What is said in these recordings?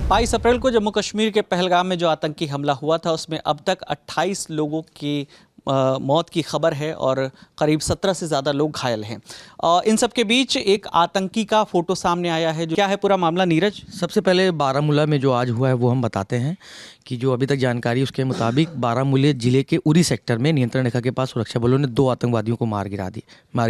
22 अप्रैल को जम्मू कश्मीर के पहलगाम में जो आतंकी हमला हुआ था उसमें अब तक 28 लोगों की मौत की खबर है और करीब 17 से ज़्यादा लोग घायल हैं। इन सब के बीच एक आतंकी का फोटो सामने आया है। जो क्या है पूरा मामला नीरज? सबसे पहले बारामूला में जो आज हुआ है वो हम बताते हैं कि जो अभी तक जानकारी उसके मुताबिक बारामूला जिले के उरी सेक्टर में नियंत्रण रेखा के पास सुरक्षा बलों ने 2 आतंकवादियों को मार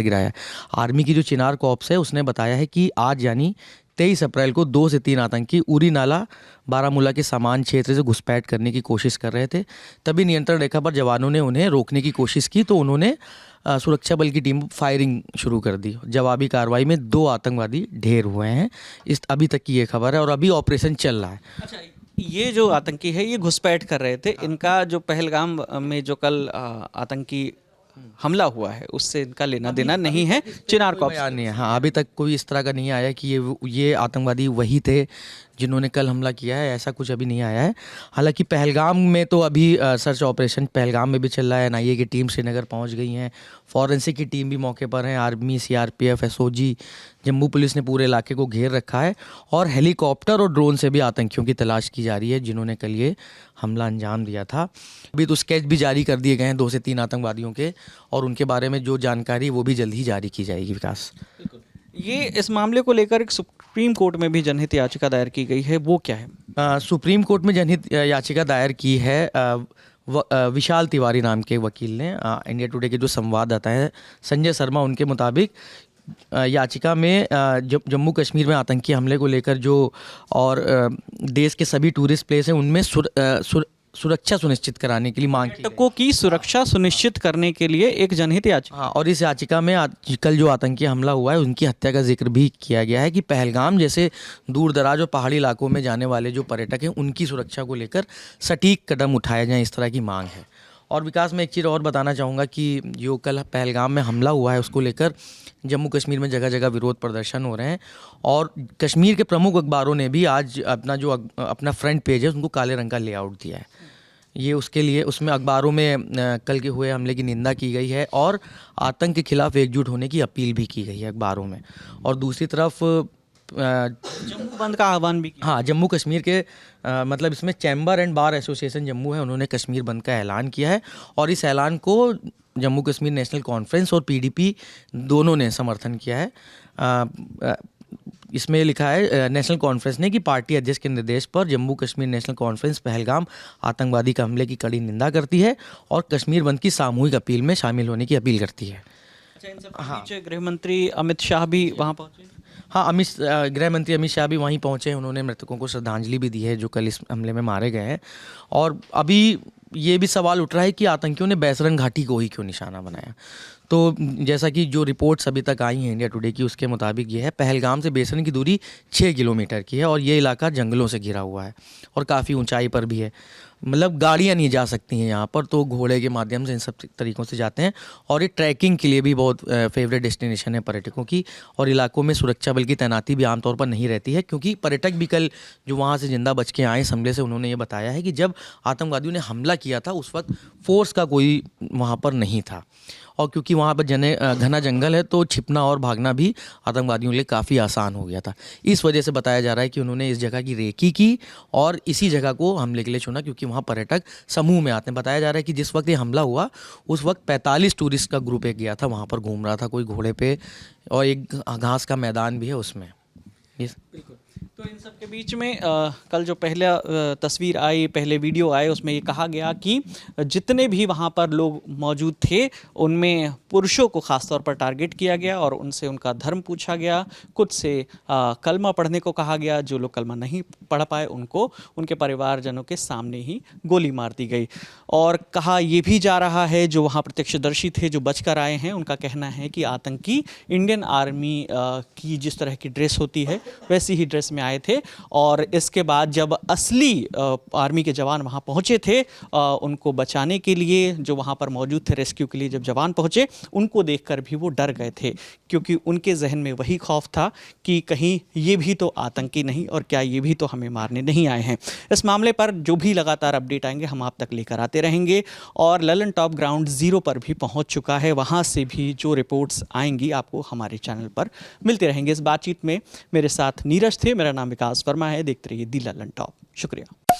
गिराया। आर्मी की जो चिनार कॉर्प्स है उसने बताया है कि आज यानी 23 अप्रैल को 2 से 3 आतंकी उरी नाला बारामूला के सामान क्षेत्र से घुसपैठ करने की कोशिश कर रहे थे। तभी नियंत्रण रेखा पर जवानों ने उन्हें रोकने की कोशिश की तो उन्होंने सुरक्षा बल की टीम फायरिंग शुरू कर दी। जवाबी कार्रवाई में 2 आतंकवादी ढेर हुए हैं। इस अभी तक की ये खबर है और अभी ऑपरेशन चल रहा है। अच्छा, ये जो आतंकी है ये घुसपैठ कर रहे थे। इनका जो पहलगाम में जो कल आतंकी हमला हुआ है उससे इनका लेना देना नहीं है। चिनार कॉर्प्स नहीं है। हाँ, अभी तक कोई इस तरह का नहीं आया कि ये आतंकवादी वही थे जिन्होंने कल हमला किया है, ऐसा कुछ अभी नहीं आया है। हालांकि पहलगाम में तो अभी सर्च ऑपरेशन पहलगाम में भी चल रहा है। एनआईए की टीम श्रीनगर पहुंच गई हैं, फॉरेंसिक की टीम भी मौके पर है, army, CRPF, SOG, Jammu police ने पूरे इलाके को घेर रखा है और हेलीकॉप्टर और ड्रोन से भी आतंकियों की तलाश की जा रही है जिन्होंने कल ये हमला अंजाम दिया था। अभी तो स्केच भी जारी कर दिए गए हैं 2 से 3 आतंकवादियों के और उनके बारे में जो जानकारी वो भी जल्द ही जारी की जाएगी। विकास, ये इस मामले को लेकर एक सुप्रीम कोर्ट में भी जनहित याचिका दायर की गई है, वो क्या है? सुप्रीम कोर्ट में जनहित याचिका दायर की है विशाल तिवारी नाम के वकील ने। इंडिया टुडे के जो संवाददाता हैं संजय शर्मा, उनके मुताबिक याचिका में जम्मू कश्मीर में आतंकी हमले को लेकर जो और देश के सभी टूरिस्ट प्लेस हैं उनमें सुरक्षा सुनिश्चित कराने के लिए मांग की पर्यटकों की सुरक्षा सुनिश्चित करने के लिए एक जनहित याचिका। हाँ, और इस याचिका में कल जो आतंकी हमला हुआ है उनकी हत्या का जिक्र भी किया गया है कि पहलगाम जैसे दूर दराज और पहाड़ी इलाकों में जाने वाले जो पर्यटक हैं उनकी सुरक्षा को लेकर सटीक कदम उठाए जाएं, इस तरह की मांग है। और विकास, में एक चीज़ और बताना चाहूँगा कि जो कल पहलगाम में हमला हुआ है उसको लेकर जम्मू कश्मीर में जगह जगह विरोध प्रदर्शन हो रहे हैं और कश्मीर के प्रमुख अखबारों ने भी आज अपना फ्रंट पेज है उनको काले रंग का लेआउट दिया है। ये उसके लिए उसमें अखबारों में कल के हुए हमले की निंदा की गई है और आतंक के खिलाफ एकजुट होने की अपील भी की गई है अखबारों में। और दूसरी तरफ जम्मू बंद का आह्वान भी किया। हाँ, जम्मू कश्मीर के मतलब इसमें chamber and bar association Jammu है, उन्होंने कश्मीर बंद का ऐलान किया है और इस ऐलान को जम्मू कश्मीर नेशनल कॉन्फ्रेंस और पीडीपी दोनों ने समर्थन किया है। इसमें लिखा है नेशनल कॉन्फ्रेंस ने कि पार्टी अध्यक्ष के निर्देश पर जम्मू कश्मीर नेशनल कॉन्फ्रेंस पहलगाम आतंकवादी का हमले की कड़ी निंदा करती है और कश्मीर बंद की सामूहिक अपील में शामिल होने की अपील करती है। अच्छा, इन सब के बीच गृह मंत्री अमित शाह भी वहाँ पहुँचे। हाँ, गृह मंत्री अमित शाह भी वहीं पहुंचे। उन्होंने मृतकों को श्रद्धांजलि भी दी है जो कल इस हमले में मारे गए हैं। और अभी ये भी सवाल उठ रहा है कि आतंकियों ने बैसरन घाटी को ही क्यों निशाना बनाया। तो जैसा कि जो रिपोर्ट्स अभी तक आई हैं इंडिया टुडे की, उसके मुताबिक ये है पहलगाम से बेसरन की दूरी 6 किलोमीटर की है और ये इलाका जंगलों से घिरा हुआ है और काफ़ी ऊंचाई पर भी है। मतलब गाड़ियाँ नहीं जा सकती हैं यहाँ पर, तो घोड़े के माध्यम से इन सब तरीक़ों से जाते हैं और ये ट्रैकिंग के लिए भी बहुत फेवरेट डेस्टिनेशन है पर्यटकों की। और इलाकों में सुरक्षा बल की तैनाती भी आमतौर पर नहीं रहती है क्योंकि पर्यटक भी कल जो वहाँ से जिंदा बच के आए इस हमले से, उन्होंने ये बताया है कि जब आतंकवादियों ने हमला किया था उस वक्त फोर्स का कोई वहाँ पर नहीं था और क्योंकि वहाँ पर घना जंगल है तो छिपना और भागना भी आतंकवादियों के लिए काफ़ी आसान हो गया था। इस वजह से बताया जा रहा है कि उन्होंने इस जगह की रेकी की और इसी जगह को हमले के लिए चुना क्योंकि वहाँ पर्यटक समूह में आते हैं। बताया जा रहा है कि जिस वक्त ये हमला हुआ उस वक्त 45 टूरिस्ट का ग्रुप एक गया था, वहाँ पर घूम रहा था कोई घोड़े पे और एक घास का मैदान भी है उसमें। बिल्कुल। तो इन सब के बीच में कल जो पहला तस्वीर आई, पहले वीडियो आए, उसमें ये कहा गया कि जितने भी वहाँ पर लोग मौजूद थे उनमें पुरुषों को ख़ास तौर पर टारगेट किया गया और उनसे उनका धर्म पूछा गया। कुछ से कलमा पढ़ने को कहा गया, जो लोग कलमा नहीं पढ़ पाए उनको उनके परिवारजनों के सामने ही गोली मार दी गई। और कहा यह भी जा रहा है, जो वहाँ प्रत्यक्षदर्शी थे जो बचकर आए हैं, उनका कहना है कि आतंकी इंडियन आर्मी की जिस तरह की ड्रेस होती है वैसी ही ड्रेस में आए थे और इसके बाद जब असली आर्मी के जवान वहां पहुंचे थे उनको बचाने के लिए, जो वहां पर मौजूद थे रेस्क्यू के लिए, जब जवान पहुंचे उनको देखकर भी वो डर गए थे क्योंकि उनके जहन में वही खौफ था कि कहीं ये भी तो आतंकी नहीं और क्या ये भी तो हमें मारने नहीं आए हैं। इस मामले पर जो भी लगातार अपडेट आएंगे हम आप तक लेकर आते रहेंगे और ललन टॉप ग्राउंड ज़ीरो पर भी पहुंच चुका है, वहां से भी जो रिपोर्ट्स आएंगी आपको हमारे चैनल पर मिलते रहेंगे। इस बातचीत में मेरे साथ नीरज थे, मेरा नाम विकास वर्मा है। देखते रहिए दी लल्लन टॉप। शुक्रिया।